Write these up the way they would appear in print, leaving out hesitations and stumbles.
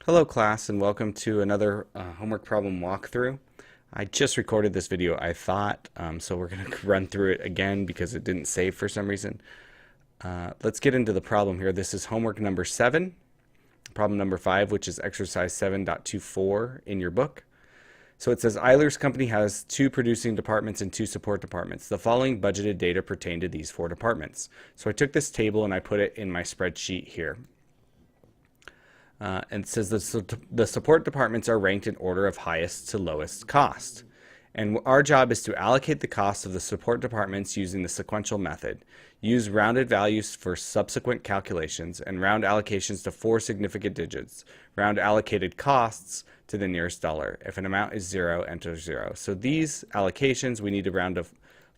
Hello class, and welcome to another homework problem walkthrough. I just recorded this video, I thought, so we're going to run through it again because it didn't save for some reason. Let's get into the problem here. This is homework number 7, problem number 5, which is exercise 7.24 in your book. So it says Eiler's company has 2 producing departments and 2 support departments. The following budgeted data pertain to these 4 departments. So I took this table and I put it in my spreadsheet here. And it says the support departments are ranked in order of highest to lowest cost. And our job is to allocate the costs of the support departments using the sequential method. Use rounded values for subsequent calculations and round allocations to 4 significant digits. Round allocated costs to the nearest dollar. If an amount is 0, enter 0. So these allocations, we need to round to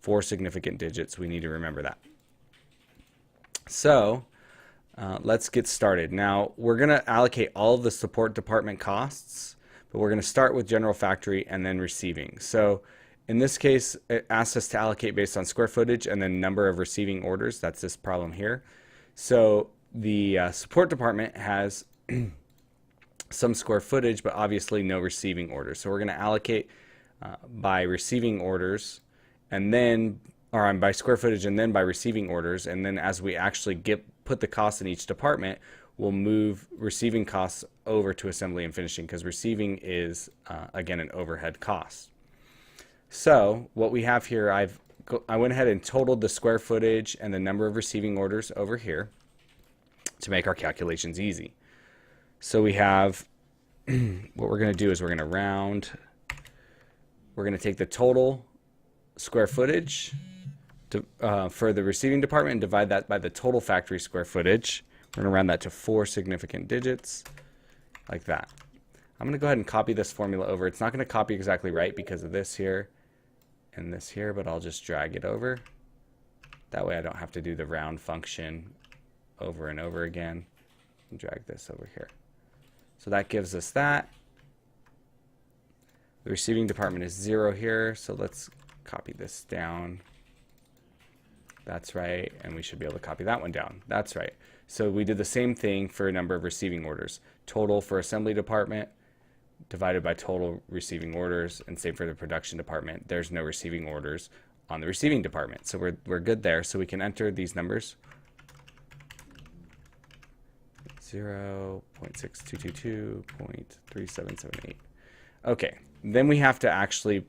4 significant digits. We need to remember that. So let's get started. Now, we're going to allocate all of the support department costs, but we're going to start with general factory and then receiving. So in this case, it asks us to allocate based on square footage and then number of receiving orders. That's this problem here. So the support department has some square footage, but obviously no receiving orders. So we're going to allocate by receiving orders and then, or by square footage and then by receiving orders. And then as we actually put the costs in each department, we'll move receiving costs over to assembly and finishing because receiving is, again, an overhead cost. So what we have here, I went ahead and totaled the square footage and the number of receiving orders over here to make our calculations easy. So we have, what we're going to do is we're going to round. We're going to take the total square footage for the receiving department and divide that by the total factory square footage. We're going to round that to 4 significant digits, like that. I'm going to go ahead and copy this formula over. It's not going to copy exactly right because of this here and this here, but I'll just drag it over. That way I don't have to do the round function over and over again. And drag this over here. So that gives us that. The receiving department is 0 here, so let's copy this down. That's right, and we should be able to copy that one down. That's right. So we did the same thing for a number of receiving orders. Total for assembly department divided by total receiving orders, and same for the production department. There's no receiving orders on the receiving department, so we're good there. So we can enter these numbers. 0.6222.3778. Okay, then we have to actually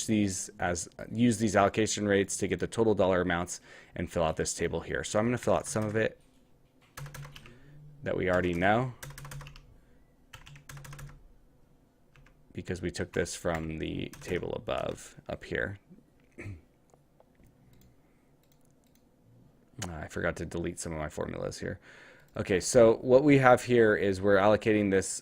use these allocation rates to get the total dollar amounts and fill out this table here. So I'm going to fill out some of it that we already know because we took this from the table above up here. I forgot to delete some of my formulas here. Okay, so what we have here is we're allocating this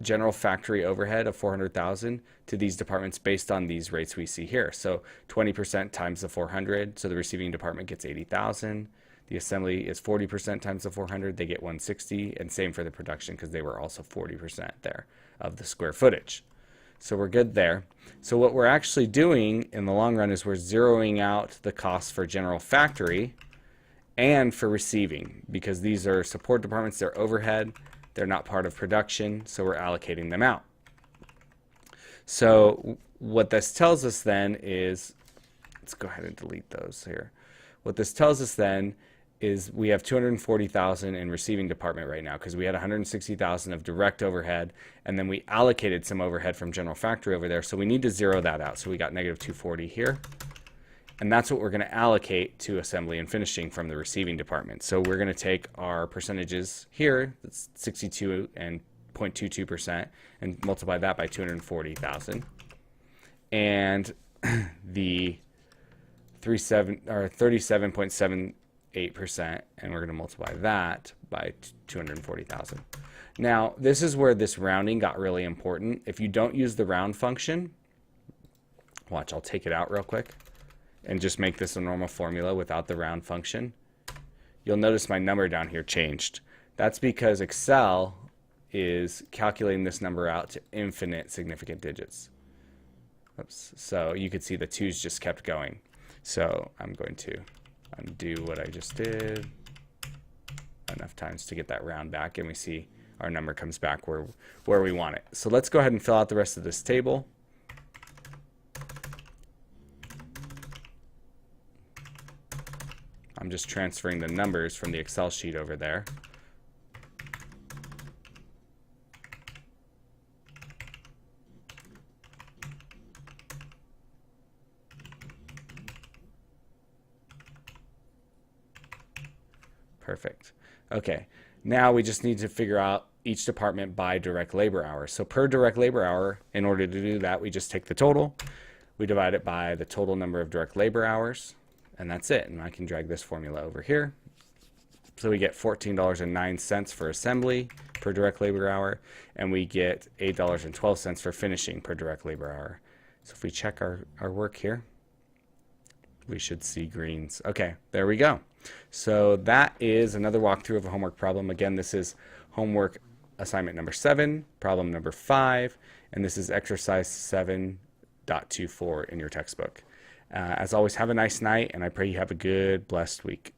general factory overhead of 400,000 to these departments based on these rates we see here. So 20% times the 400, so the receiving department gets 80,000. The assembly is 40% times the 400, they get 160, and same for the production because they were also 40% there of the square footage. So we're good there. So what we're actually doing in the long run is we're zeroing out the costs for general factory and for receiving because these are support departments, they're overhead. They're not part of production, so we're allocating them out. So what this tells us then is, let's go ahead and delete those here. What this tells us then is we have 240,000 in receiving department right now because we had 160,000 of direct overhead, and then we allocated some overhead from general factory over there, so we need to zero that out. So we got negative 240 here. And that's what we're going to allocate to assembly and finishing from the receiving department. So we're going to take our percentages here, that's 62 and 0.22%, and multiply that by 240,000. And the 37.78%, and we're going to multiply that by 240,000. Now, this is where this rounding got really important. If you don't use the round function, watch, I'll take it out real quick and just make this a normal formula without the round function, you'll notice my number down here changed. That's because Excel is calculating this number out to infinite significant digits. Oops. So you could see the 2's just kept going. So I'm going to undo what I just did enough times to get that round back, and we see our number comes back where we want it. So let's go ahead and fill out the rest of this table. I'm just transferring the numbers from the Excel sheet over there. Perfect. Okay, now we just need to figure out each department by direct labor hour. So per direct labor hour, in order to do that, we just take the total, we divide it by the total number of direct labor hours, and that's it. And I can drag this formula over here. So we get $14.09 for assembly per direct labor hour, and we get $8.12 for finishing per direct labor hour. So if we check our work here, we should see greens. Okay, there we go. So that is another walkthrough of a homework problem. Again, this is homework assignment number 7, problem number 5, and this is exercise 7.24 in your textbook. As always, have a nice night, and I pray you have a good, blessed week.